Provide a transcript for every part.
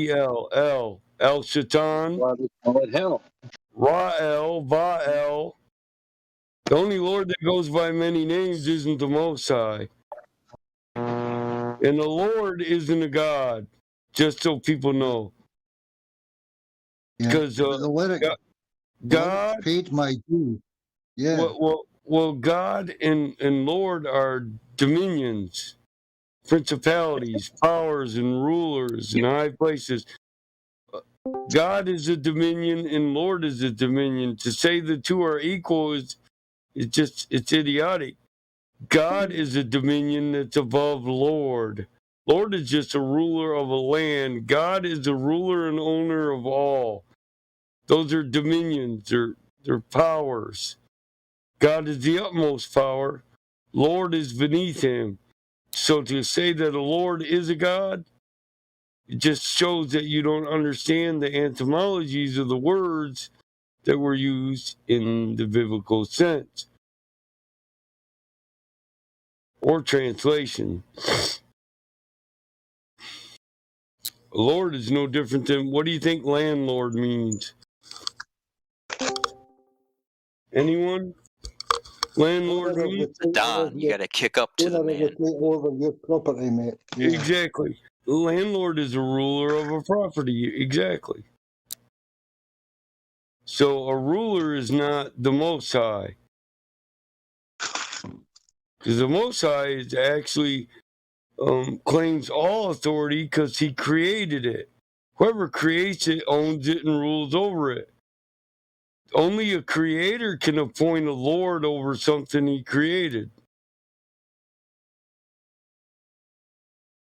El Shaitan, Why they call it hell. Ra'el, Va'el. The only Lord that goes by many names isn't the Most High. And the Lord isn't a God, just so people know. Yeah. Because But the lyric, God, paid my due. Yeah. well, God and Lord are dominions, principalities, powers, and rulers in high places. God is a dominion and Lord is a dominion. To say the two are equal is it's idiotic. God is a dominion that's above Lord. Lord is just a ruler of a land. God is the ruler and owner of all. Those are dominions, they're powers. God is the utmost power. Lord is beneath him. So to say that a Lord is a God, it just shows that you don't understand the etymologies of the words that were used in the biblical sense or translation. Lord is no different than, what do you think landlord means? Anyone? Landlord means? Don, you got to kick up to the man. Over your property, mate. Yeah. Exactly. The landlord is a ruler of a property. Exactly. So a ruler is not the Most High. Because the Most High is actually claims all authority because he created it. Whoever creates it owns it and rules over it. Only a creator can appoint a lord over something he created.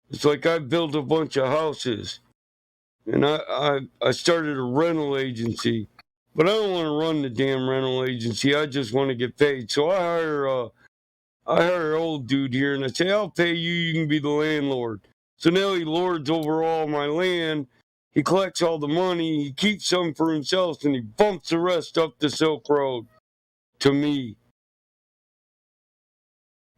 It's like I built a bunch of houses and I started a rental agency, but I don't want to run the damn rental agency. I just want to get paid. So I hire an old dude here and I say, I'll pay you, you can be the landlord. So now he lords over all my land. He collects all the money, he keeps some for himself, and he bumps the rest up the Silk Road to me.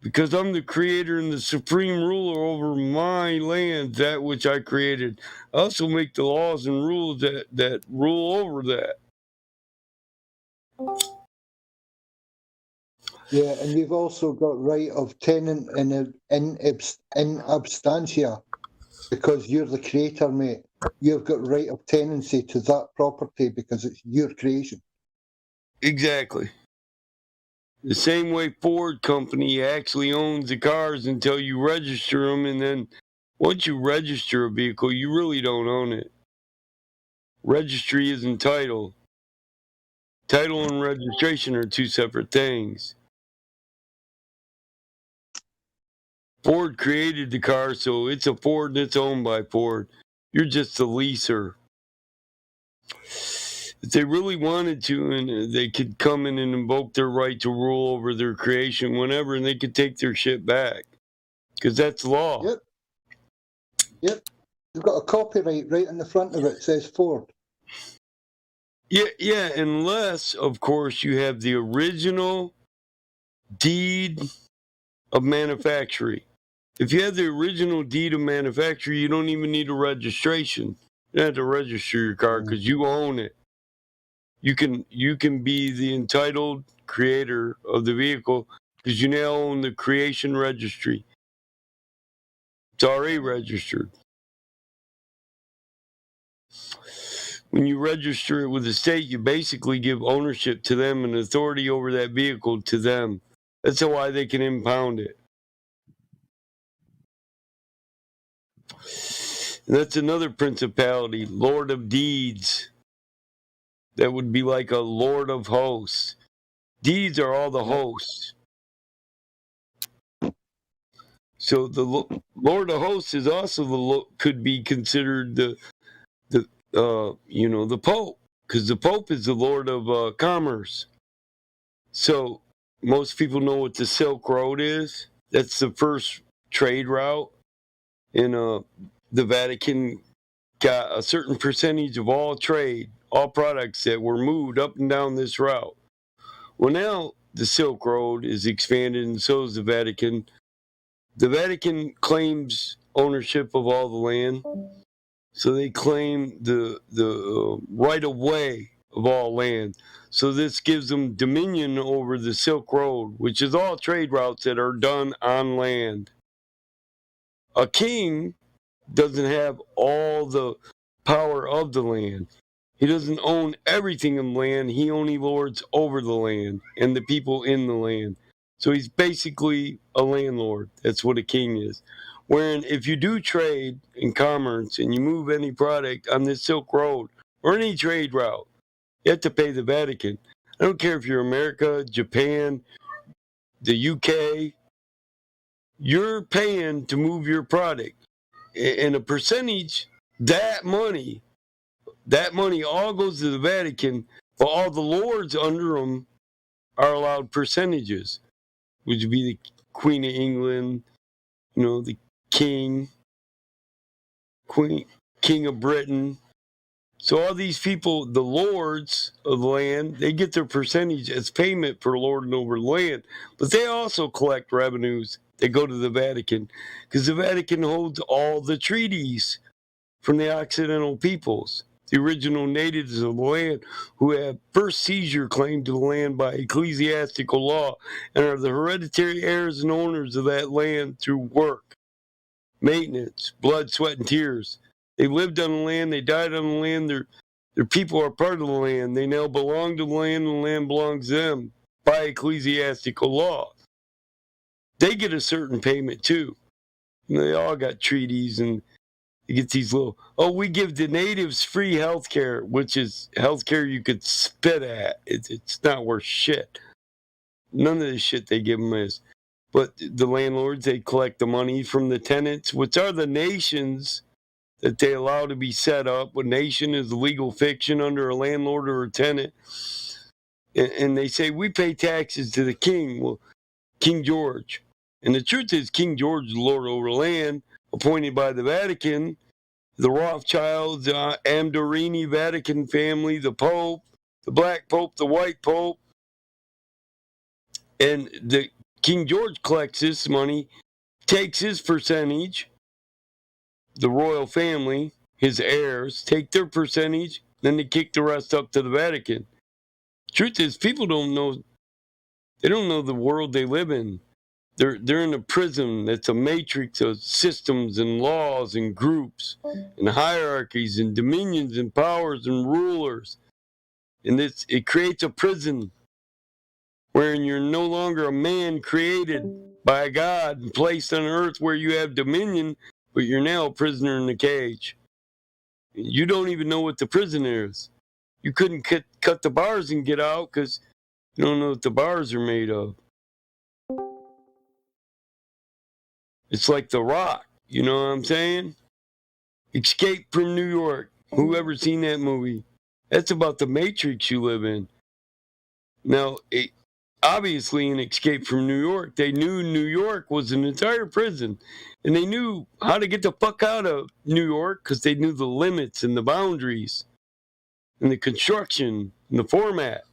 Because I'm the creator and the supreme ruler over my land, that which I created. I also make the laws and rules that rule over that. Yeah, and you've also got right of tenant in absentia, because you're the creator, mate. You've got right of tenancy to that property because it's your creation. Exactly. The same way Ford Company actually owns the cars until you register them, and then once you register a vehicle, you really don't own it. Registry isn't title. Title and registration are two separate things. Ford created the car, so it's a Ford and it's owned by Ford. You're just a leaser. If they really wanted to, and they could come in and invoke their right to rule over their creation whenever, and they could take their shit back. Because that's law. Yep. You've got a copyright right in the front of it. It says Ford. Yeah, unless, of course, you have the original deed of manufacturing. If you have the original deed of manufacture, you don't even need a registration. You don't have to register your car because you own it. You can be the entitled creator of the vehicle because you now own the creation registry. It's already registered. When you register it with the state, you basically give ownership to them and authority over that vehicle to them. That's why they can impound it. And that's another principality, Lord of Deeds. That would be like a Lord of Hosts. Deeds are all the hosts. So the Lord of Hosts is also could be considered the Pope, because the Pope is the Lord of Commerce. So most people know what the Silk Road is. That's the first trade route, and the Vatican got a certain percentage of all trade, all products that were moved up and down this route. Well, now the Silk Road is expanded, and so is the Vatican. The Vatican claims ownership of all the land. So they claim the right of way of all land. So this gives them dominion over the Silk Road, which is all trade routes that are done on land. A king doesn't have all the power of the land. He doesn't own everything in land. He only lords over the land and the people in the land. So he's basically a landlord. That's what a king is. Wherein if you do trade and commerce and you move any product on this Silk Road or any trade route, you have to pay the Vatican. I don't care if you're America, Japan, the UK, you're paying to move your product. And a percentage, that money all goes to the Vatican, but all the lords under them are allowed percentages, which would be the Queen of England, the King, Queen, King of Britain. So all these people, the lords of the land, they get their percentage as payment for lording over the land, but they also collect revenues that go to the Vatican, because the Vatican holds all the treaties from the Occidental peoples, the original natives of the land, who have first seizure claim to the land by ecclesiastical law and are the hereditary heirs and owners of that land through work, maintenance, blood, sweat, and tears. They lived on the land, they died on the land, their people are part of the land. They now belong to the land, and the land belongs to them by ecclesiastical law. They get a certain payment too. They all got treaties, and you get these little, we give the natives free health care, which is health care you could spit at. It's not worth shit. None of the shit they give them is. But the landlords, they collect the money from the tenants, which are the nations that they allow to be set up. A nation is a legal fiction under a landlord or a tenant. And they say, we pay taxes to the king. Well, King George. And the truth is, King George is lord over land, appointed by the Vatican, the Rothschilds, the Amdorini Vatican family, the Pope, the Black Pope, the White Pope. And the King George collects this money, takes his percentage, the royal family, his heirs, take their percentage, then they kick the rest up to the Vatican. Truth is, people don't know, they don't know the world they live in. They're in a prison that's a matrix of systems and laws and groups and hierarchies and dominions and powers and rulers. And it creates a prison wherein you're no longer a man created by God and placed on earth where you have dominion, but you're now a prisoner in a cage. You don't even know what the prison is. You couldn't cut the bars and get out because you don't know what the bars are made of. It's like The Rock, you know what I'm saying? Escape from New York. Whoever seen that movie? That's about the matrix you live in. Now, obviously in Escape from New York, they knew New York was an entire prison, and they knew how to get the fuck out of New York because they knew the limits and the boundaries and the construction and the format.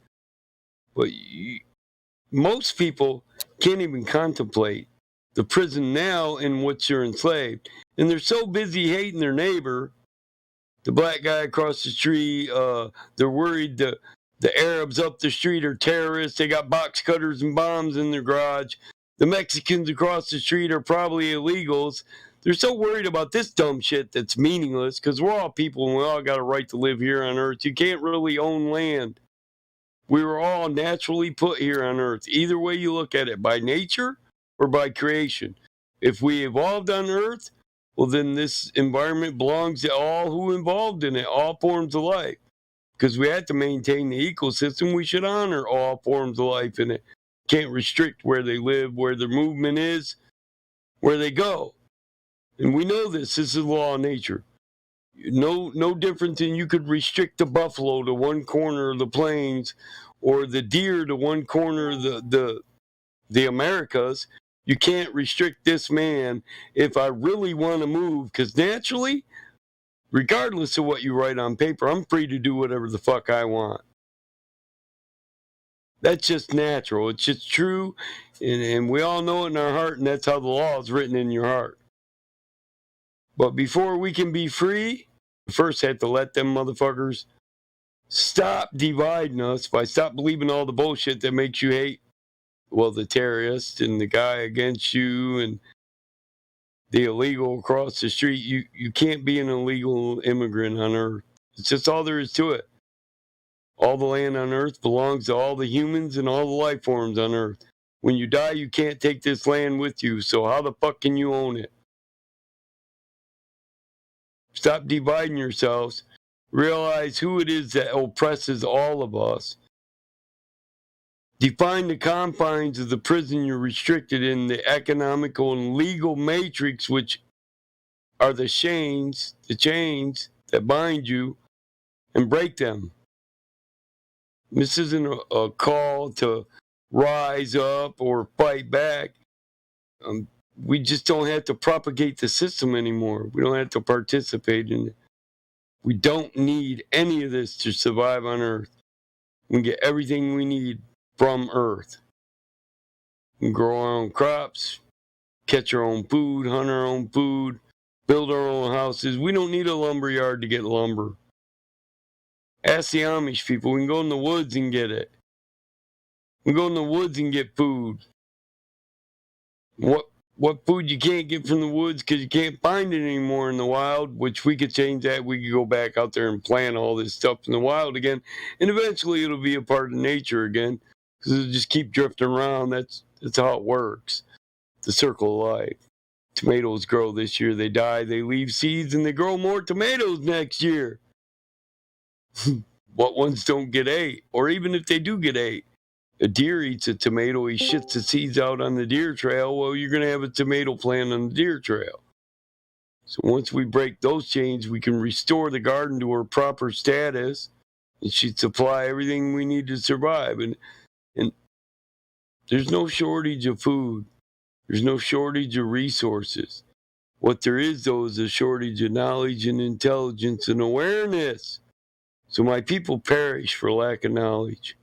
But most people can't even contemplate the prison now in which you're enslaved. And they're so busy hating their neighbor, the black guy across the street, they're worried the Arabs up the street are terrorists. They got box cutters and bombs in their garage. The Mexicans across the street are probably illegals. They're so worried about this dumb shit that's meaningless because we're all people and we all got a right to live here on Earth. You can't really own land. We were all naturally put here on Earth. Either way you look at it, by nature or by creation. If we evolved on Earth, well, then this environment belongs to all who involved in it, all forms of life. Because we have to maintain the ecosystem, we should honor all forms of life in it. Can't restrict where they live, where their movement is, where they go. And we know this. This is the law of nature. No different than you could restrict the buffalo to one corner of the plains or the deer to one corner of the Americas. You can't restrict this man if I really want to move, because naturally, regardless of what you write on paper, I'm free to do whatever the fuck I want. That's just natural. It's just true, and we all know it in our heart, and that's how the law is written in your heart. But before we can be free, First had to let them motherfuckers stop dividing us by stop believing all the bullshit that makes you hate, well, the terrorist and the guy against you and the illegal across the street. You can't be an illegal immigrant on Earth. It's just all there is to it. All the land on Earth belongs to all the humans and all the life forms on Earth. When you die, you can't take this land with you, so how the fuck can you own it? Stop dividing yourselves. Realize who it is that oppresses all of us. Define the confines of the prison you're restricted in, the economical and legal matrix, which are the chains that bind you, and break them. This isn't a call to rise up or fight back. We just don't have to propagate the system anymore. We don't have to participate in it. We don't need any of this to survive on Earth. We can get everything we need from Earth. We can grow our own crops, catch our own food, hunt our own food, build our own houses. We don't need a lumber yard to get lumber. Ask the Amish people. We can go in the woods and get it. We can go in the woods and get food. What food you can't get from the woods because you can't find it anymore in the wild, which we could change that. We could go back out there and plant all this stuff in the wild again, and eventually it'll be a part of nature again because it'll just keep drifting around. That's how it works. The circle of life. Tomatoes grow this year, they die, they leave seeds, and they grow more tomatoes next year. What ones don't get ate? Or even if they do get ate, a deer eats a tomato, he shits the seeds out on the deer trail, well, you're going to have a tomato plant on the deer trail. So once we break those chains, we can restore the garden to her proper status, and she'd supply everything we need to survive. And there's no shortage of food. There's no shortage of resources. What there is, though, is a shortage of knowledge and intelligence and awareness. So my people perish for lack of knowledge.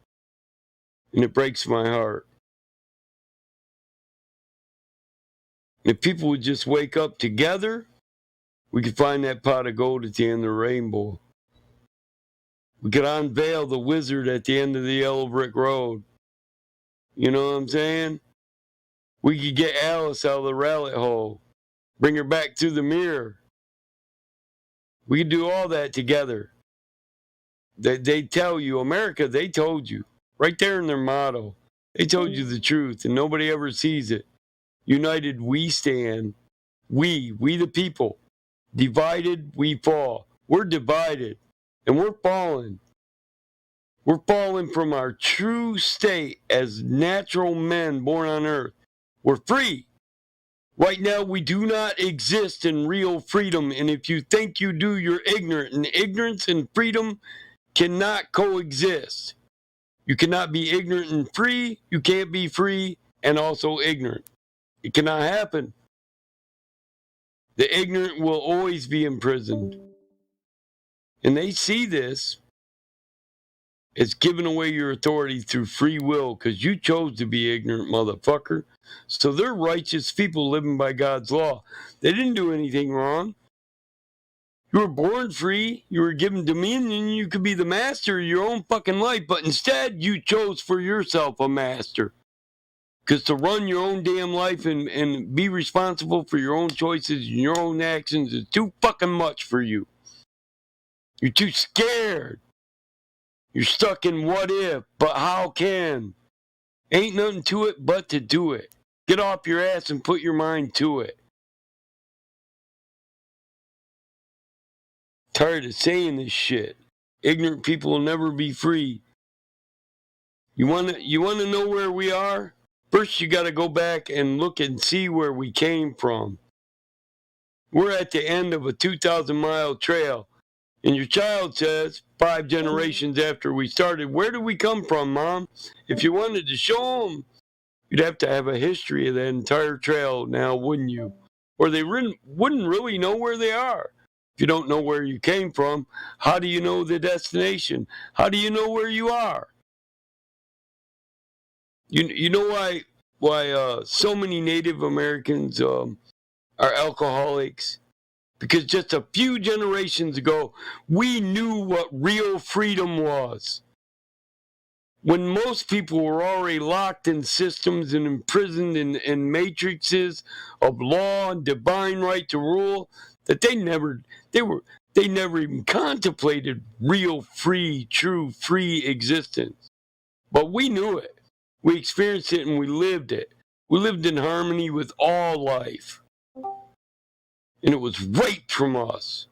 And it breaks my heart. If people would just wake up together, we could find that pot of gold at the end of the rainbow. We could unveil the wizard at the end of the yellow brick road. You know what I'm saying? We could get Alice out of the rabbit hole. Bring her back through the mirror. We could do all that together. They tell you, America, they told you. Right there in their motto. They told you the truth, and nobody ever sees it. United, we stand. We the people. Divided, we fall. We're divided, and we're falling. We're falling from our true state as natural men born on earth. We're free. Right now, we do not exist in real freedom, and if you think you do, you're ignorant, and ignorance and freedom cannot coexist. You cannot be ignorant and free. You can't be free and also ignorant. It cannot happen. The ignorant will always be imprisoned. And they see this as giving away your authority through free will because you chose to be ignorant, motherfucker. So they're righteous people living by God's law. They didn't do anything wrong. You were born free. You were given dominion. You could be the master of your own fucking life. But instead, you chose for yourself a master. Because to run your own damn life and be responsible for your own choices and your own actions is too fucking much for you. You're too scared. You're stuck in what if, but how can. Ain't nothing to it but to do it. Get off your ass and put your mind to it. Tired of saying this shit. Ignorant people will never be free. You wanna know where we are? First, you got to go back and look and see where we came from. We're at the end of a 2,000-mile trail. And your child says, 5 generations after we started, where did we come from, Mom? If you wanted to show them, you'd have to have a history of that entire trail now, wouldn't you? Or they wouldn't really know where they are. If you don't know where you came from, how do you know the destination? How do you know where you are? You know why so many Native Americans are alcoholics Because just a few generations ago, we knew what real freedom was. When most people were already locked in systems and imprisoned in matrices of law and divine right to rule, that they never even contemplated real free, true free existence. But we knew it. We experienced it and we lived it. We lived in harmony with all life. And it was raped from us.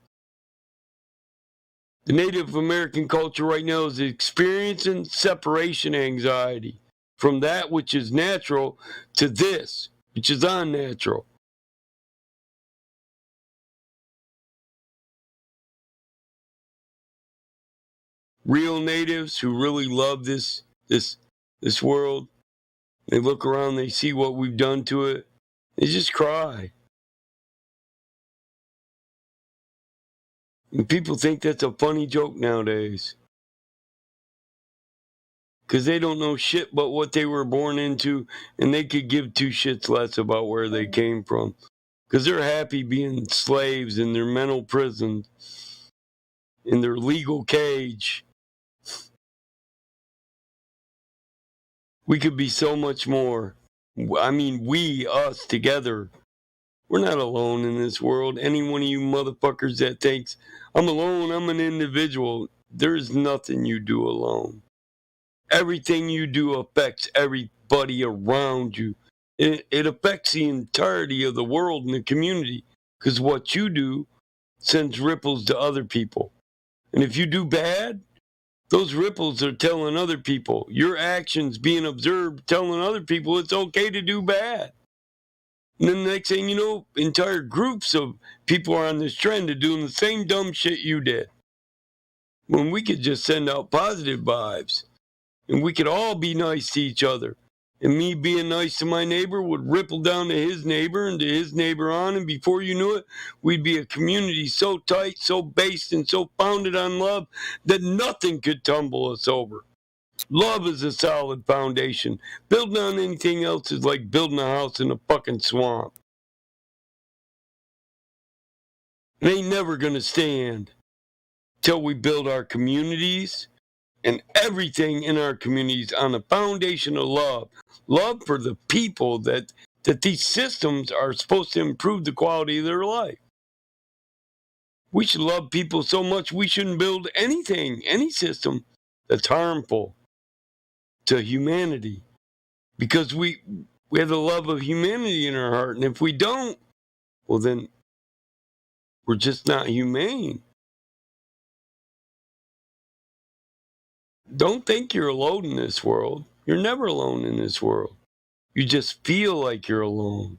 The Native American culture right now is experiencing separation anxiety from that which is natural to this, which is unnatural. Real natives who really love this world, they look around, they see what we've done to it, they just cry. And people think that's a funny joke nowadays. Because they don't know shit but what they were born into, and they could give two shits less about where they came from. Because they're happy being slaves in their mental prison, in their legal cage. We could be so much more. I mean, we, us, together. We're not alone in this world. Any one of you motherfuckers that thinks, I'm alone, I'm an individual, there's nothing you do alone. Everything you do affects everybody around you. It affects the entirety of the world and the community, because what you do sends ripples to other people. And if you do bad, those ripples are telling other people. Your actions being observed, telling other people it's okay to do bad. And then the next thing you know, entire groups of people are on this trend of doing the same dumb shit you did. When we could just send out positive vibes. And we could all be nice to each other. And me being nice to my neighbor would ripple down to his neighbor and to his neighbor on. And before you knew it, we'd be a community so tight, so based, and so founded on love that nothing could tumble us over. Love is a solid foundation. Building on anything else is like building a house in a fucking swamp. It ain't never gonna stand till we build our communities and everything in our communities on a foundation of love. Love for the people that these systems are supposed to improve the quality of their life. We should love people so much we shouldn't build anything, any system that's harmful to humanity. Because we have the love of humanity in our heart. And if we don't, well then we're just not humane. Don't think you're alone in this world. You're never alone in this world. You just feel like you're alone.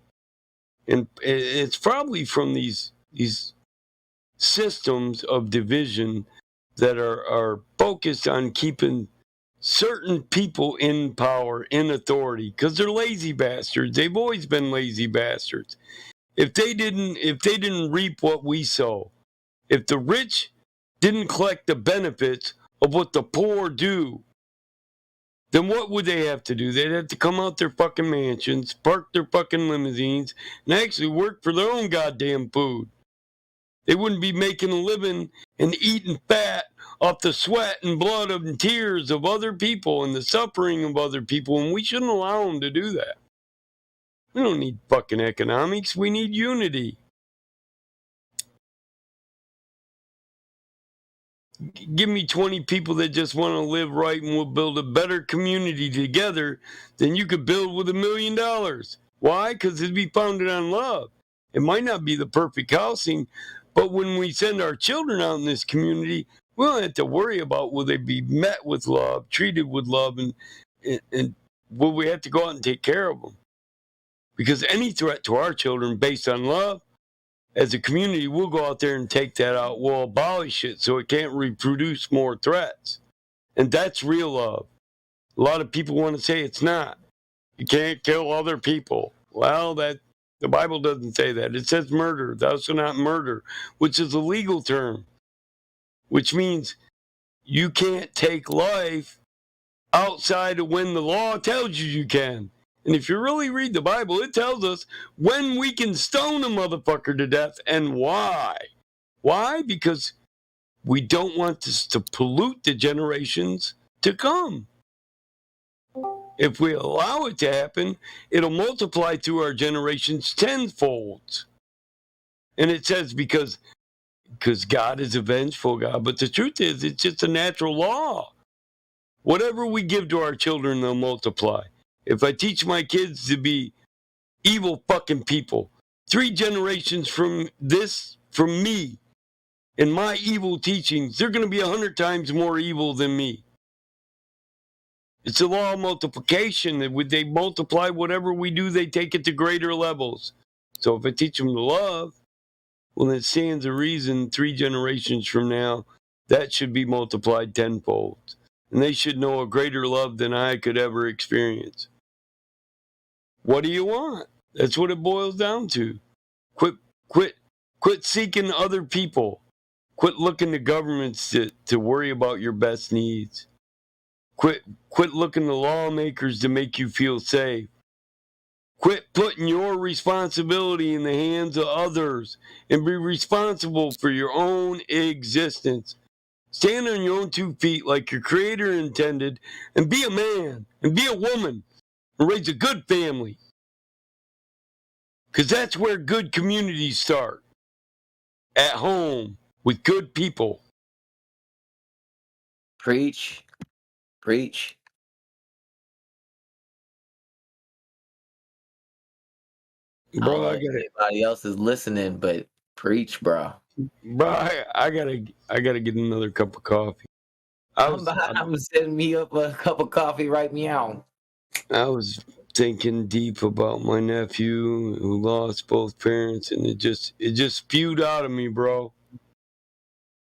And it's probably from these systems of division that are focused on keeping certain people in power, in authority, because they're lazy bastards. They've always been lazy bastards. If they didn't reap what we sow, if the rich didn't collect the benefits of what the poor do, then what would they have to do? They'd have to come out their fucking mansions, park their fucking limousines, and actually work for their own goddamn food. They wouldn't be making a living and eating fat off the sweat and blood and tears of other people and the suffering of other people, and we shouldn't allow them to do that. We don't need fucking economics. We need unity. Give me 20 people that just want to live right and we'll build a better community together than you could build with $1 million. Why? Because it'd be founded on love. It might not be the perfect housing, but when we send our children out in this community, we don't have to worry about will they be met with love, treated with love, and will we have to go out and take care of them? Because any threat to our children based on love, as a community, we'll go out there and take that out. We'll abolish it so it can't reproduce more threats. And that's real love. A lot of people want to say it's not. You can't kill other people. Well, the Bible doesn't say that. It says murder. Thou shalt not murder, which is a legal term, which means you can't take life outside of when the law tells you you can. And if you really read the Bible, it tells us when we can stone a motherfucker to death and why. Why? Because we don't want this to pollute the generations to come. If we allow it to happen, it'll multiply through our generations tenfold. And it says because God is a vengeful God. But the truth is, it's just a natural law. Whatever we give to our children, they'll multiply. If I teach my kids to be evil fucking people, 3 generations from me, and my evil teachings, they're going to be 100 times more evil than me. It's a law of multiplication. That would they multiply whatever we do, they take it to greater levels. So if I teach them to love, well, it stands a reason 3 generations from now, that should be multiplied tenfold. And they should know a greater love than I could ever experience. What do you want? That's what it boils down to. Quit seeking other people. Quit looking to governments to worry about your best needs. Quit looking to lawmakers to make you feel safe. Quit putting your responsibility in the hands of others and be responsible for your own existence. Stand on your own 2 feet like your creator intended and be a man and be a woman and raise a good family. Because that's where good communities start. At home with good people. Preach. Preach. Bro, I don't know if anybody else is listening, but preach, bro. Bro, I gotta get another cup of coffee. I'm setting me up a cup of coffee right meow. I was thinking deep about my nephew who lost both parents, and it just spewed out of me, bro.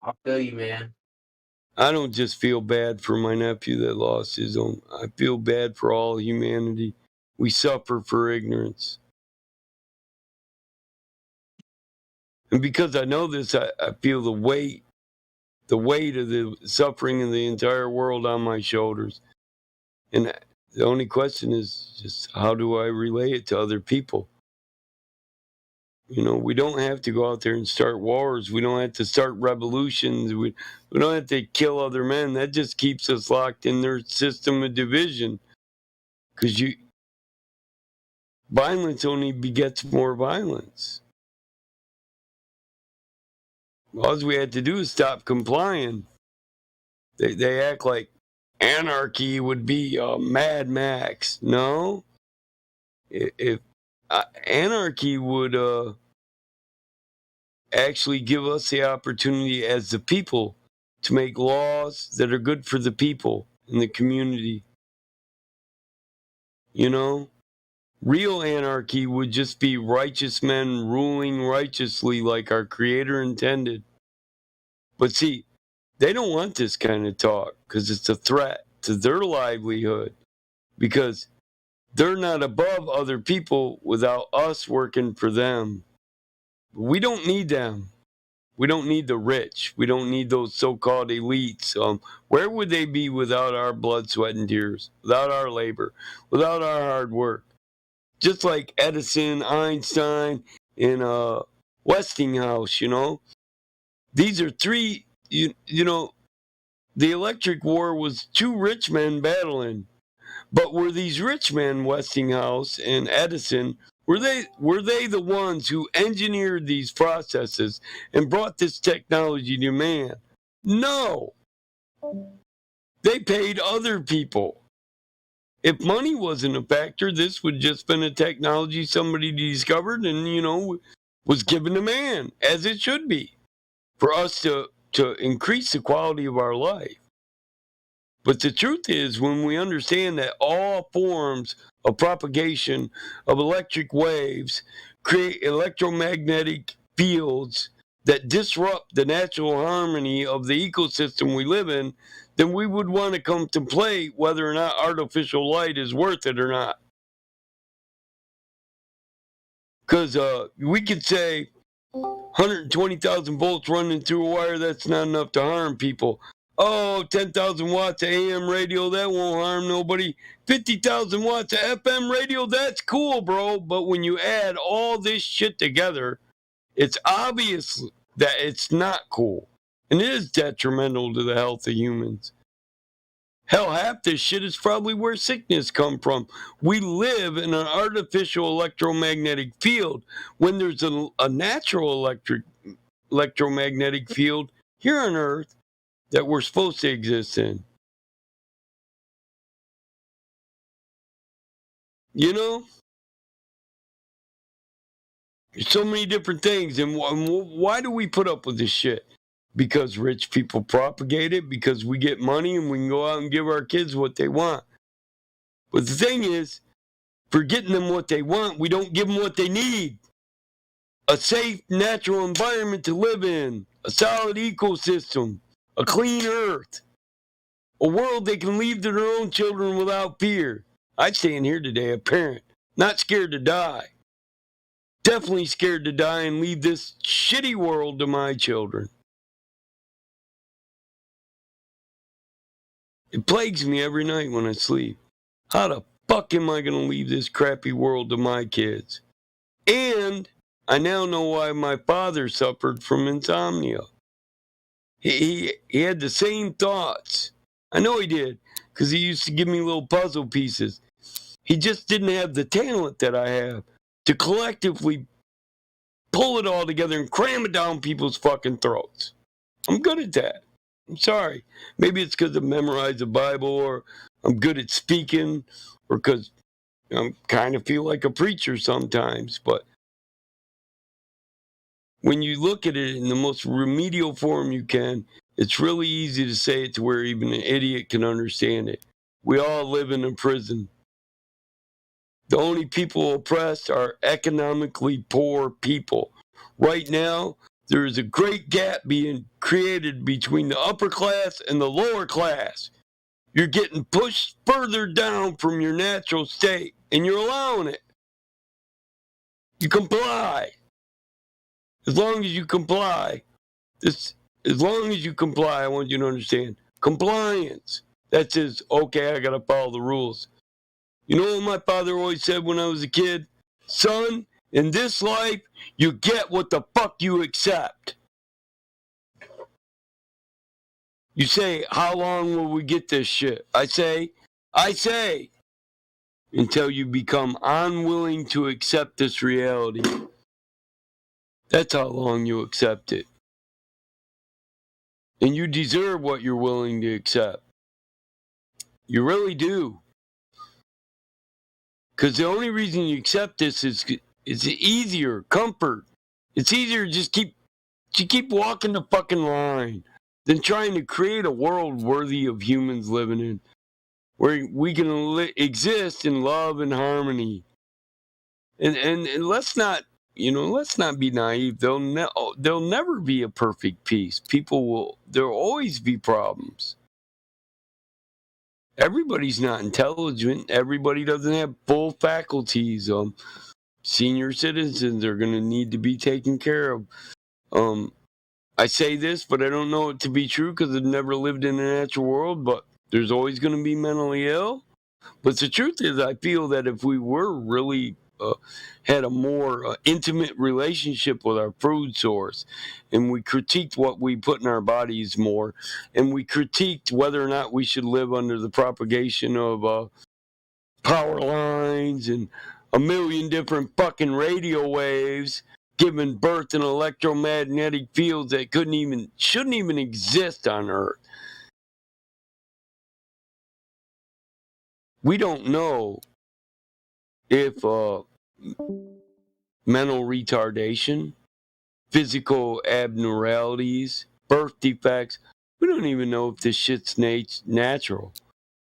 I feel you, man. I don't just feel bad for my nephew that lost his own. I feel bad for all humanity. We suffer for ignorance. And because I know this, I feel the weight of the suffering of the entire world on my shoulders. And the only question is just how do I relay it to other people? You know, we don't have to go out there and start wars. We don't have to start revolutions. We don't have to kill other men. That just keeps us locked in their system of division. Because violence only begets more violence. All we had to do is stop complying. They act like anarchy would be Mad Max. No. If anarchy would actually give us the opportunity as the people to make laws that are good for the people in the community. You know, real anarchy would just be righteous men ruling righteously like our Creator intended. But see, they don't want this kind of talk because it's a threat to their livelihood, because they're not above other people without us working for them. We don't need them. We don't need the rich. We don't need those so-called elites. Where would they be without our blood, sweat, and tears, without our labor, without our hard work? Just like Edison, Einstein, and Westinghouse, you know. These are 3, you know, the electric war was 2 rich men battling. But were these rich men, Westinghouse and Edison, were they the ones who engineered these processes and brought this technology to man? No. They paid other people. If money wasn't a factor, this would just been a technology somebody discovered and, you know, was given to man, as it should be, for us to increase the quality of our life. But the truth is, when we understand that all forms of propagation of electric waves create electromagnetic fields that disrupt the natural harmony of the ecosystem we live in, then we would want to contemplate whether or not artificial light is worth it or not. Because we could say 120,000 volts running through a wire, that's not enough to harm people. Oh, 10,000 watts of AM radio, that won't harm nobody. 50,000 watts of FM radio, that's cool, bro. But when you add all this shit together, it's obvious that it's not cool. And it is detrimental to the health of humans. Hell, half this shit is probably where sickness come from. We live in an artificial electromagnetic field when there's a natural electromagnetic field here on Earth that we're supposed to exist in. You know? There's so many different things. And why do we put up with this shit? Because rich people propagate it, because we get money and we can go out and give our kids what they want. But the thing is, for getting them what they want, we don't give them what they need. A safe, natural environment to live in, a solid ecosystem, a clean earth, a world they can leave to their own children without fear. I stand here today, a parent, not scared to die. Definitely scared to die and leave this shitty world to my children. It plagues me every night when I sleep. How the fuck am I going to leave this crappy world to my kids? And I now know why my father suffered from insomnia. He had the same thoughts. I know he did, because he used to give me little puzzle pieces. He just didn't have the talent that I have to collectively pull it all together and cram it down people's fucking throats. I'm good at that. I'm sorry. Maybe it's because I memorized the Bible, or I'm good at speaking, or because I kind of feel like a preacher sometimes. But when you look at it in the most remedial form you can, it's really easy to say it to where even an idiot can understand it. We all live in a prison. The only people oppressed are economically poor people. Right now, there is a great gap being created between the upper class and the lower class. You're getting pushed further down from your natural state, and you're allowing it. You comply. As long as you comply, I want you to understand, compliance. That says, okay, I gotta follow the rules. You know what my father always said when I was a kid? Son, in this life, you get what the fuck you accept. You say, how long will we get this shit? I say, until you become unwilling to accept this reality. That's how long you accept it. And you deserve what you're willing to accept. You really do. Because the only reason you accept this is it's easier, comfort. It's easier to just keep walking the fucking line than trying to create a world worthy of humans living in, where we can exist in love and harmony. And let's not be naive. There'll never be a perfect peace. There'll always be problems. Everybody's not intelligent. Everybody doesn't have full faculties. Senior citizens are going to need to be taken care of. I say this, but I don't know it to be true because I've never lived in a natural world, but there's always going to be mentally ill. But the truth is, I feel that if we were really had a more intimate relationship with our food source, and we critiqued what we put in our bodies more, and we critiqued whether or not we should live under the propagation of power lines and a million different fucking radio waves, giving birth in electromagnetic fields that shouldn't even exist on Earth. We don't know if mental retardation, physical abnormalities, birth defects, we don't even know if this shit's natural.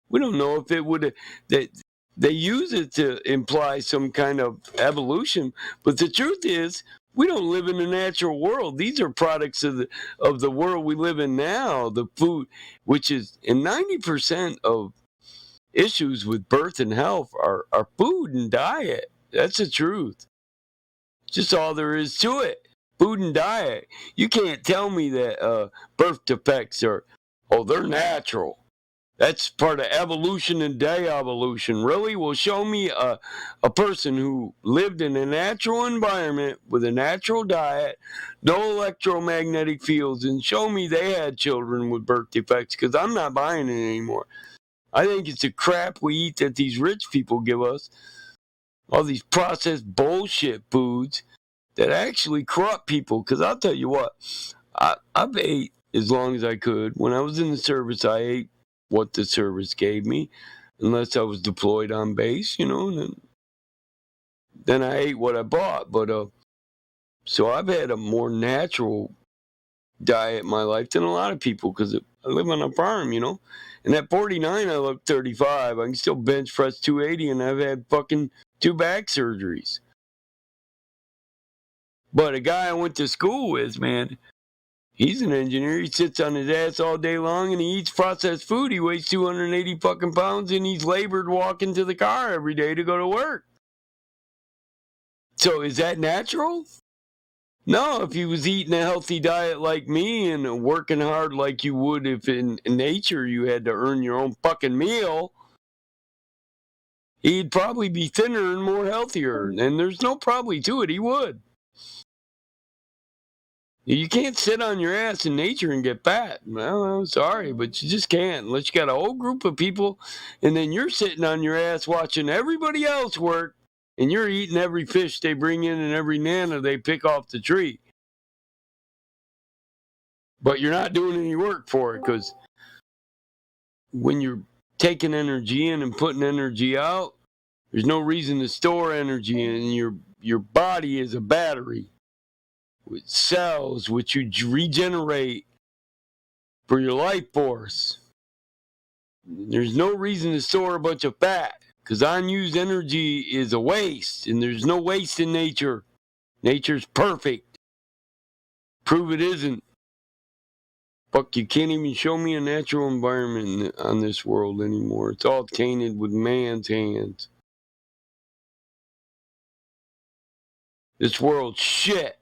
We don't know if it would. They use it to imply some kind of evolution, but the truth is, we don't live in a natural world. These are products of the world we live in now. The food, which is, and 90% of issues with birth and health are food and diet. That's the truth. Just all there is to it. Food and diet. You can't tell me that birth defects are Oh, they're natural. That's part of evolution and de-evolution. Really? Well, show me a person who lived in a natural environment with a natural diet, no electromagnetic fields, and show me they had children with birth defects, because I'm not buying it anymore. I think it's the crap we eat that these rich people give us, all these processed bullshit foods that actually corrupt people. Because I'll tell you what, I've ate as long as I could. When I was in the service, I ate what the service gave me, unless I was deployed on base, and then I ate what I bought. But so I've had a more natural diet in my life than a lot of people, because I live on a farm, And at 49, I look 35. I can still bench press 280, and I've had fucking 2 back surgeries. But a guy I went to school with, man, he's an engineer. He sits on his ass all day long and he eats processed food. He weighs 280 fucking pounds and he's labored walking to the car every day to go to work. So is that natural? No, if he was eating a healthy diet like me and working hard like you would if in nature you had to earn your own fucking meal, he'd probably be thinner and more healthier. And there's no probably to it, he would. You can't sit on your ass in nature and get fat. Well, I'm sorry, but you just can't unless you got a whole group of people and then you're sitting on your ass watching everybody else work and you're eating every fish they bring in and every nana they pick off the tree. But you're not doing any work for it, because when you're taking energy in and putting energy out, there's no reason to store energy in. Your body is a battery with cells which you regenerate for your life force. There's no reason to store a bunch of fat, because unused energy is a waste, and there's no waste in nature. Nature's perfect. Prove it isn't. Fuck, you can't even show me a natural environment on this world anymore. It's all tainted with man's hands. This world's shit.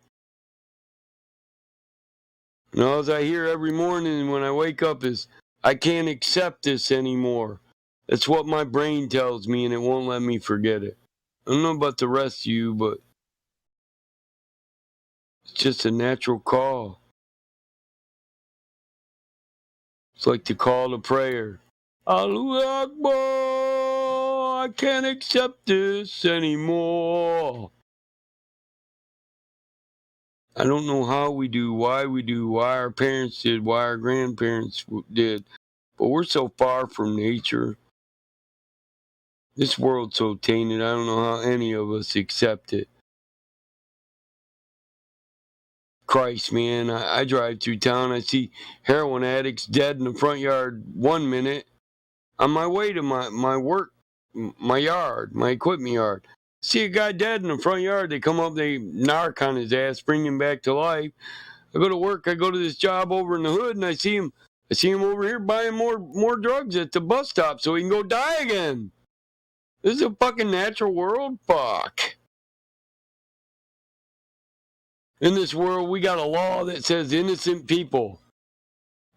And all I hear every morning when I wake up is, I can't accept this anymore. That's what my brain tells me, and it won't let me forget it. I don't know about the rest of you, but it's just a natural call. It's like the call to prayer. Allahu Akbar, I can't accept this anymore. I don't know how we do, why our parents did, why our grandparents did, but we're so far from nature. This world's so tainted, I don't know how any of us accept it. Christ, man, I drive through town, I see heroin addicts dead in the front yard 1 minute. On my way to my work, my yard, my equipment yard. See a guy dead in the front yard, they come up, they narc on his ass, bring him back to life. I go to work, I go to this job over in the hood, and I see him over here buying more drugs at the bus stop so he can go die again. This is a fucking natural world? Fuck. In this world, we got a law that says innocent people.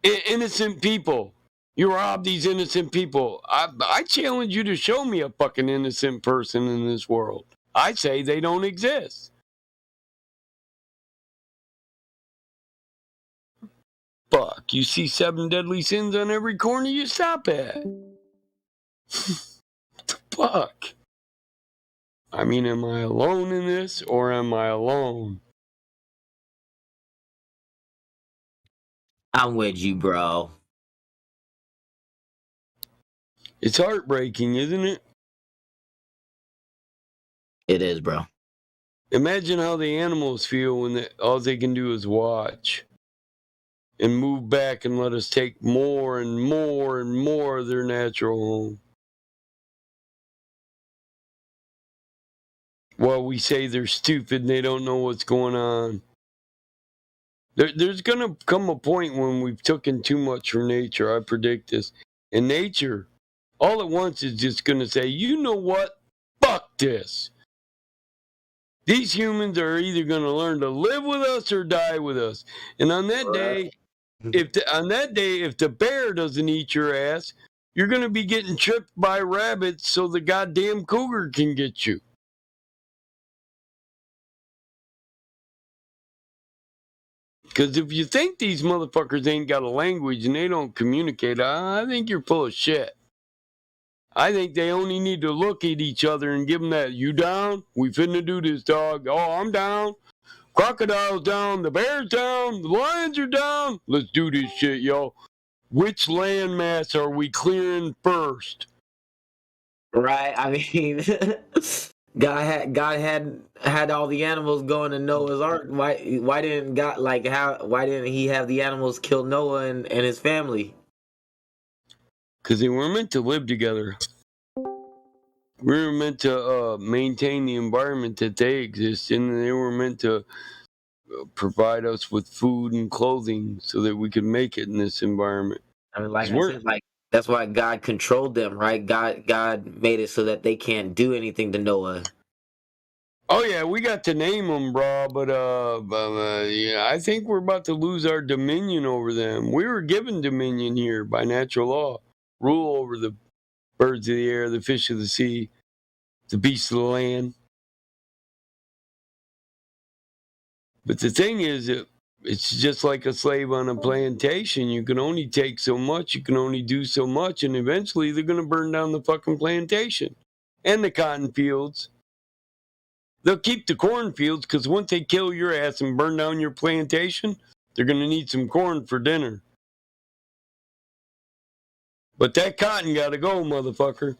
Innocent people. You rob these innocent people. I challenge you to show me a fucking innocent person in this world. I say they don't exist. Fuck, you see 7 deadly sins on every corner you stop at. Fuck. I mean, am I alone in this, or am I alone? I'm with you, bro. It's heartbreaking, isn't it? It is, bro. Imagine how the animals feel when all they can do is watch and move back and let us take more and more and more of their natural home. While we say they're stupid and they don't know what's going on. There's going to come a point when we've taken too much from nature. I predict this. And nature, all at once, is just going to say, you know what? Fuck this. These humans are either going to learn to live with us or die with us. And on that day, on that day, if the bear doesn't eat your ass, you're going to be getting tripped by rabbits so the goddamn cougar can get you. Because if you think these motherfuckers ain't got a language and they don't communicate, I think you're full of shit. I think they only need to look at each other and give them that, you down? We finna do this, dog. Oh, I'm down. Crocodile's down. The bear's down. The lions are down. Let's do this shit, yo. Which landmass are we clearing first? Right. I mean, God had all the animals going to Noah's Ark. Why didn't God why didn't he have the animals kill Noah and his family? Because they were meant to live together. We were meant to maintain the environment that they exist in, and they were meant to provide us with food and clothing so that we could make it in this environment. I mean, like I said, that's why God controlled them, right? God made it so that they can't do anything to Noah. Oh yeah, we got to name them, bro, but yeah, I think we're about to lose our dominion over them. We were given dominion here by natural law, rule over the birds of the air, the fish of the sea, the beasts of the land. But the thing is, it's just like a slave on a plantation. You can only take so much, you can only do so much, and eventually they're going to burn down the fucking plantation and the cotton fields. They'll keep the cornfields because once they kill your ass and burn down your plantation, they're going to need some corn for dinner. But that cotton got to go, motherfucker.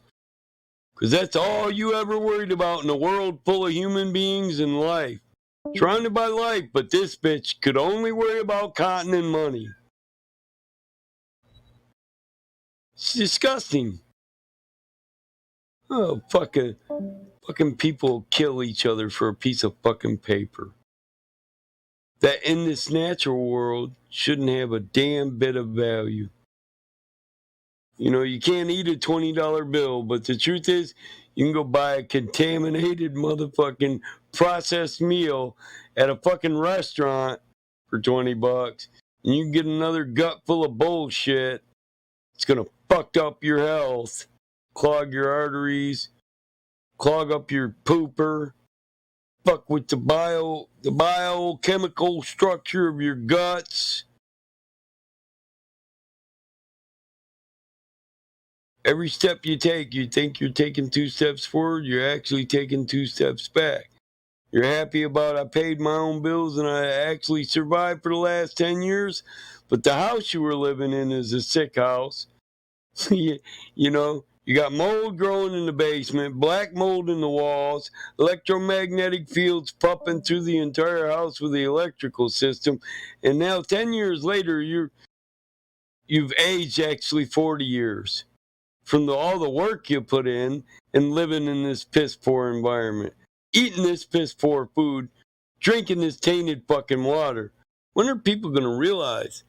Because that's all you ever worried about in a world full of human beings and life. Surrounded by life, but this bitch could only worry about cotton and money. It's disgusting. Oh, fucking people kill each other for a piece of fucking paper. That in this natural world shouldn't have a damn bit of value. You know, you can't eat a $20 bill, but the truth is, you can go buy a contaminated motherfucking processed meal at a fucking restaurant for $20, and you can get another gut full of bullshit. It's gonna fuck up your health, clog your arteries, clog up your pooper, fuck with the biochemical structure of your guts. Every step you take, you think you're taking 2 steps forward, you're actually taking 2 steps back. You're happy about I paid my own bills and I actually survived for the last 10 years, but the house you were living in is a sick house. you know, you got mold growing in the basement, black mold in the walls, electromagnetic fields pumping through the entire house with the electrical system, and now 10 years later, you've aged actually 40 years. From all the work you put in and living in this piss poor environment, eating this piss poor food, drinking this tainted fucking water. When are people going to realize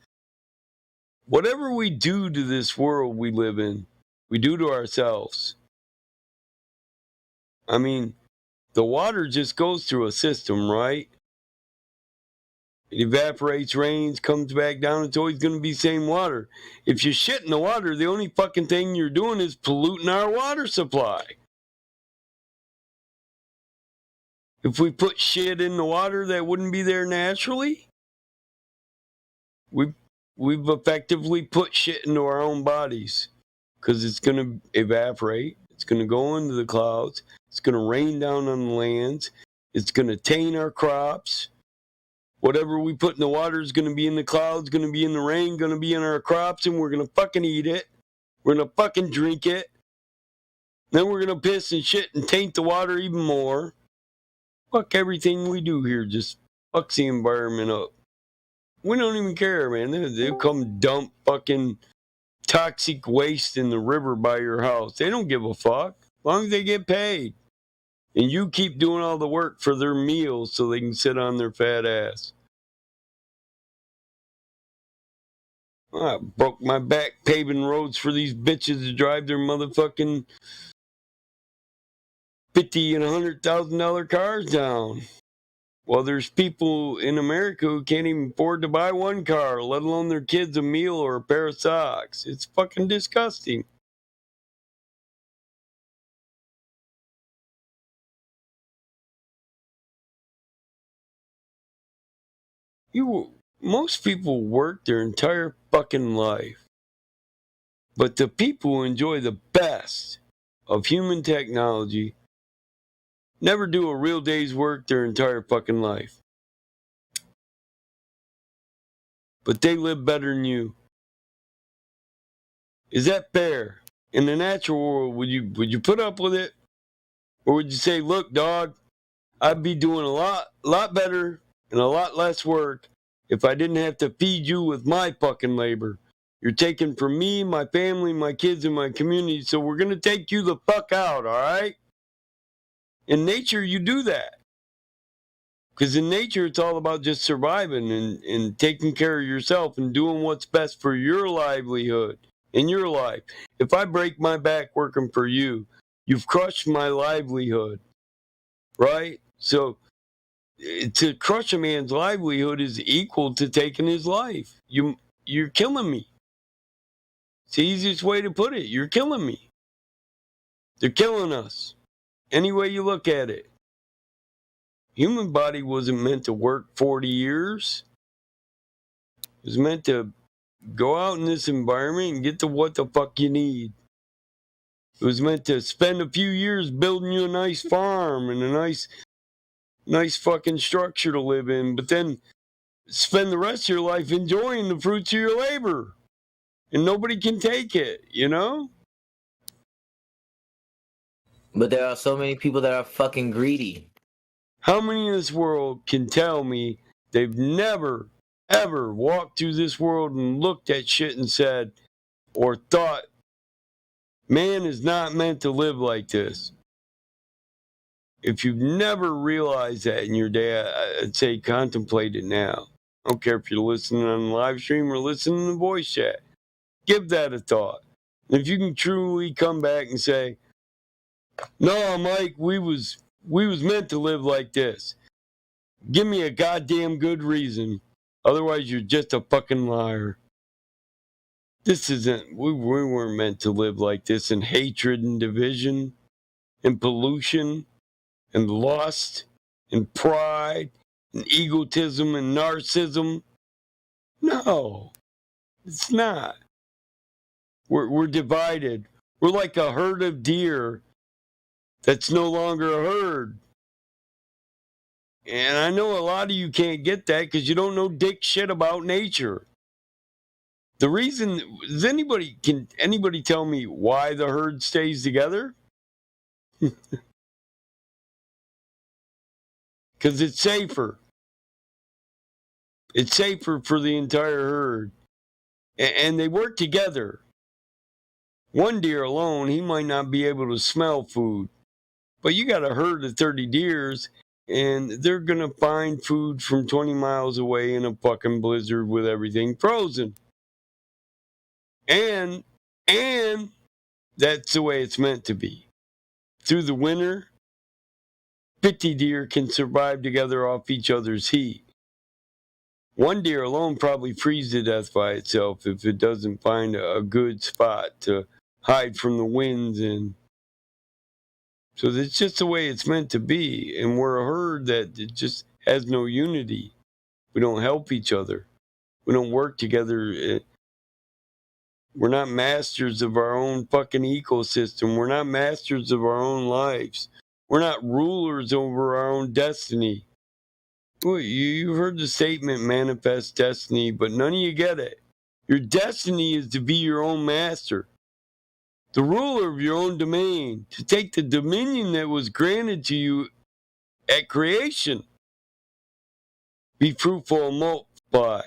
whatever we do to this world we live in, we do to ourselves? I mean, the water just goes through a system, right? It evaporates, rains, comes back down. It's always going to be the same water. If you shit in the water, the only fucking thing you're doing is polluting our water supply. If we put shit in the water that wouldn't be there naturally, we've effectively put shit into our own bodies because it's going to evaporate. It's going to go into the clouds. It's going to rain down on the lands. It's going to taint our crops. Whatever we put in the water is going to be in the clouds, going to be in the rain, going to be in our crops, and we're going to fucking eat it. We're going to fucking drink it. Then we're going to piss and shit and taint the water even more. Fuck everything we do here, just fucks the environment up. We don't even care, man. They'll come dump fucking toxic waste in the river by your house. They don't give a fuck, as long as they get paid. And you keep doing all the work for their meals so they can sit on their fat ass. I broke my back paving roads for these bitches to drive their motherfucking $50,000 and $100,000 cars down. Well, there's people in America who can't even afford to buy one car, let alone their kids a meal or a pair of socks. It's fucking disgusting. Most people work their entire fucking life. But the people who enjoy the best of human technology never do a real day's work their entire fucking life. But they live better than you. Is that fair? In the natural world, would you put up with it? Or would you say, look, dog, I'd be doing a lot better and a lot less work if I didn't have to feed you with my fucking labor. You're taking from me, my family, my kids, and my community, so we're going to take you the fuck out, all right? In nature, you do that. Because in nature, it's all about just surviving and taking care of yourself and doing what's best for your livelihood in your life. If I break my back working for you, you've crushed my livelihood, right? So to crush a man's livelihood is equal to taking his life. You're killing me. It's the easiest way to put it. You're killing me. They're killing us. Any way you look at it. Human body wasn't meant to work 40 years. It was meant to go out in this environment and get to what the fuck you need. It was meant to spend a few years building you a nice farm and a nice fucking structure to live in, but then spend the rest of your life enjoying the fruits of your labor. And nobody can take it, you know? But there are so many people that are fucking greedy. How many in this world can tell me they've never, ever walked through this world and looked at shit and said, or thought, man is not meant to live like this? If you've never realized that in your day, I'd say contemplate it now. I don't care if you're listening on the live stream or listening to the voice chat. Give that a thought. And if you can truly come back and say, no, Mike, we was meant to live like this. Give me a goddamn good reason. Otherwise, you're just a fucking liar. This isn't, we weren't meant to live like this in hatred and division and pollution and lust and pride and egotism and narcissism. No, it's not. We're divided. We're like a herd of deer that's no longer a herd. And I know a lot of you can't get that because you don't know dick shit about nature. The reason, can anybody tell me why the herd stays together? Because it's safer. It's safer for the entire herd. And they work together. One deer alone, he might not be able to smell food. But you got a herd of 30 deers, and they're going to find food from 20 miles away in a fucking blizzard with everything frozen. And that's the way it's meant to be. Through the winter, 50 deer can survive together off each other's heat. One deer alone probably freezes to death by itself if it doesn't find a good spot to hide from the winds in. So that's just the way it's meant to be. And we're a herd that it just has no unity. We don't help each other. We don't work together. We're not masters of our own fucking ecosystem. We're not masters of our own lives. We're not rulers over our own destiny. Well, you heard the statement, manifest destiny, but none of you get it. Your destiny is to be your own master, the ruler of your own domain, to take the dominion that was granted to you at creation. Be fruitful and multiply.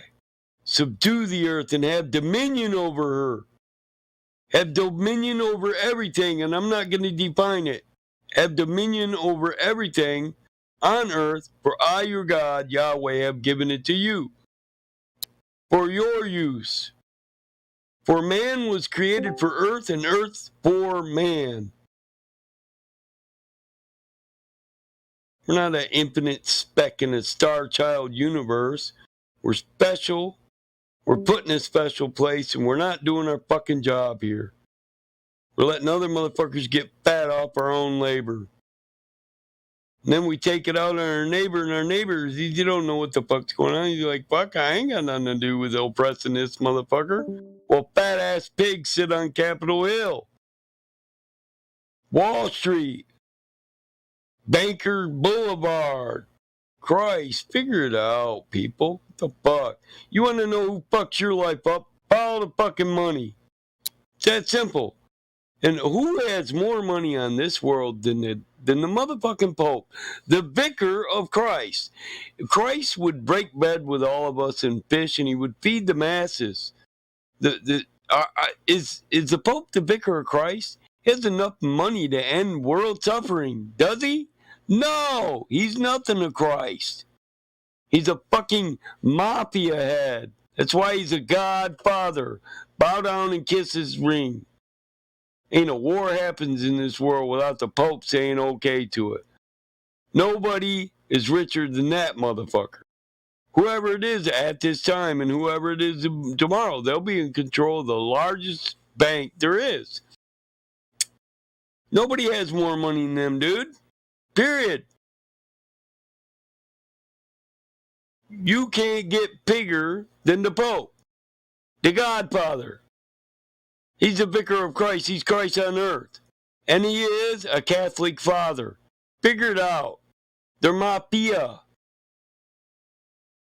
Subdue the earth and have dominion over her. Have dominion over everything, and I'm not going to define it. Have dominion over everything on earth, for I, your God, Yahweh, have given it to you for your use. For man was created for earth, and earth for man. We're not an infinite speck in a star child universe. We're special. We're put in a special place, and we're not doing our fucking job here. We're letting other motherfuckers get fat off our own labor. And then we take it out on our neighbor, and our neighbors, you don't know what the fuck's going on. You're like, fuck, I ain't got nothing to do with oppressing this motherfucker. Well, fat-ass pigs sit on Capitol Hill, Wall Street, Banker Boulevard. Christ, figure it out, people. What the fuck? You want to know who fucks your life up? Follow the fucking money. It's that simple. And who has more money on this world than the motherfucking Pope? The vicar of Christ. Christ would break bread with all of us and fish, and he would feed the masses. Is the Pope the vicar of Christ? He has enough money to end world suffering, does he? No, he's nothing to Christ. He's a fucking mafia head. That's why he's a godfather. Bow down and kiss his ring. Ain't a war happens in this world without the Pope saying okay to it. Nobody is richer than that motherfucker. Whoever it is at this time and whoever it is tomorrow, they'll be in control of the largest bank there is. Nobody has more money than them, dude. Period. You can't get bigger than the Pope, the Godfather. He's the vicar of Christ. He's Christ on earth. And he is a Catholic father. Figure it out. They're mafia.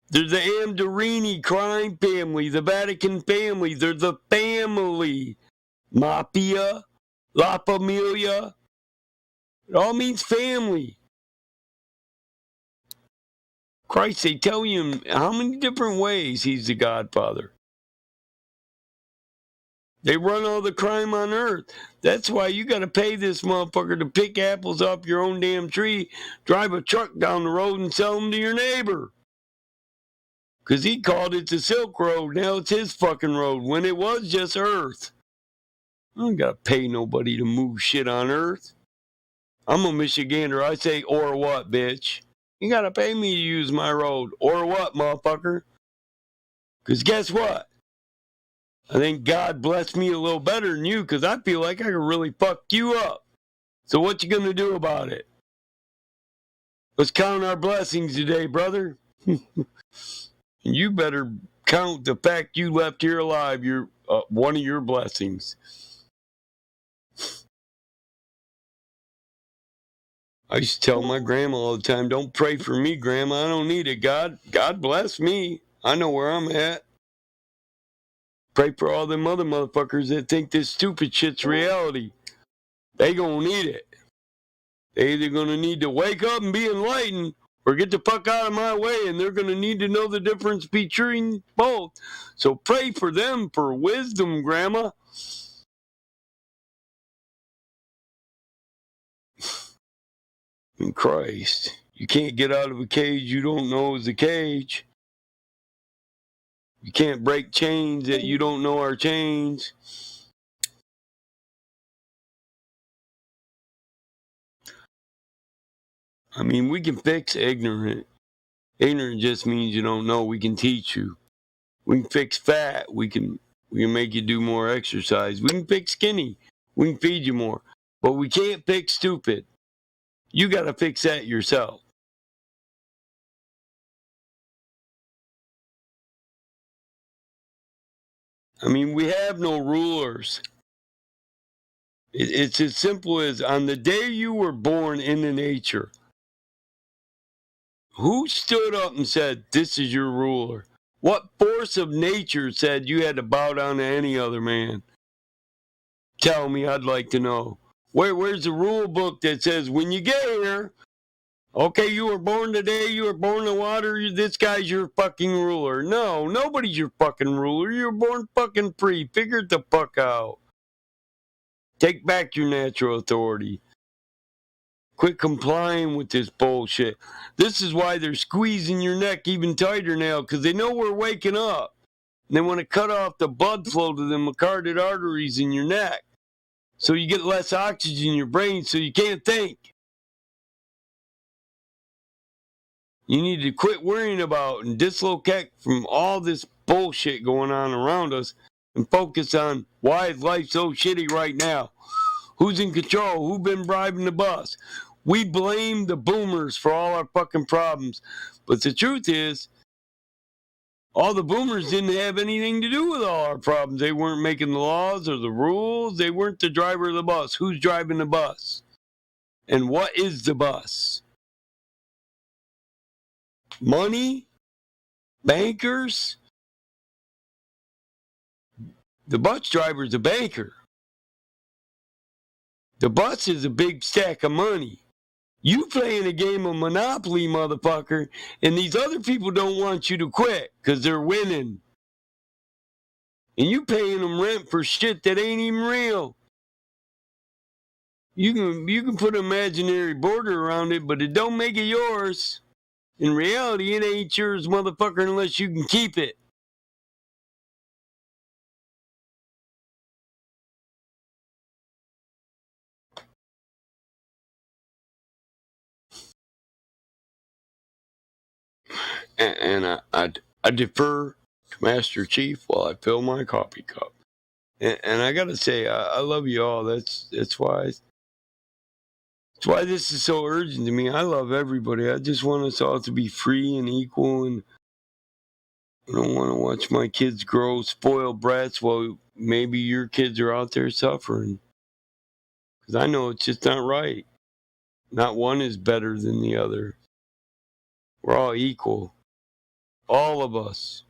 They're the Amdorini crime family, the Vatican family. They're the family. Mafia, La Familia. It all means family. Christ, they tell you how many different ways he's the Godfather. They run all the crime on earth. That's why you got to pay this motherfucker to pick apples off your own damn tree, drive a truck down the road and sell them to your neighbor. Because he called it the Silk Road. Now it's his fucking road when it was just earth. I don't got to pay nobody to move shit on earth. I'm a Michigander. I say, or what, bitch? You got to pay me to use my road. Or what, motherfucker? Because guess what? I think God blessed me a little better than you because I feel like I could really fuck you up. So what you going to do about it? Let's count our blessings today, brother. You better count the fact you left here alive. You're one of your blessings. I used to tell my grandma all the time, don't pray for me, Grandma. I don't need it. God bless me. I know where I'm at. Pray for all them other motherfuckers that think this stupid shit's reality. They gonna need it. They either gonna need to wake up and be enlightened or get the fuck out of my way, and they're gonna need to know the difference between both. So pray for them for wisdom, Grandma. In Christ, you can't get out of a cage you don't know is a cage. You can't break chains that you don't know are chains. I mean, we can fix ignorant. Ignorant just means you don't know. We can teach you. We can fix fat. We can make you do more exercise. We can fix skinny. We can feed you more. But we can't fix stupid. You got to fix that yourself. I mean, we have no rulers. It's as simple as on the day you were born into nature, who stood up and said, this is your ruler? What force of nature said you had to bow down to any other man? Tell me, I'd like to know. Where's the rule book that says when you get here, okay, you were born today, you were born in water, this guy's your fucking ruler. No, nobody's your fucking ruler. You were born fucking free. Figure it the fuck out. Take back your natural authority. Quit complying with this bullshit. This is why they're squeezing your neck even tighter now, because they know we're waking up. And they want to cut off the blood flow to the myocardial arteries in your neck, so you get less oxygen in your brain, so you can't think. You need to quit worrying about and dislocate from all this bullshit going on around us and focus on why is life so shitty right now? Who's in control? Who's been bribing the bus? We blame the boomers for all our fucking problems. But the truth is, all the boomers didn't have anything to do with all our problems. They weren't making the laws or the rules. They weren't the driver of the bus. Who's driving the bus? And what is the bus? Money? Bankers? The bus driver's a banker. The bus is a big stack of money. You playing a game of Monopoly, motherfucker, and these other people don't want you to quit because they're winning. And you paying them rent for shit that ain't even real. You can put an imaginary border around it, but it don't make it yours. In reality, it ain't yours, motherfucker, unless you can keep it. And I defer to Master Chief while I fill my coffee cup. And I gotta say, I love you all. That's why this is so urgent to me. I love everybody. I just want us all to be free and equal, and I don't want to watch my kids grow spoiled brats while maybe your kids are out there suffering. Because I know it's just not right. Not one is better than the other. We're all equal. All of us.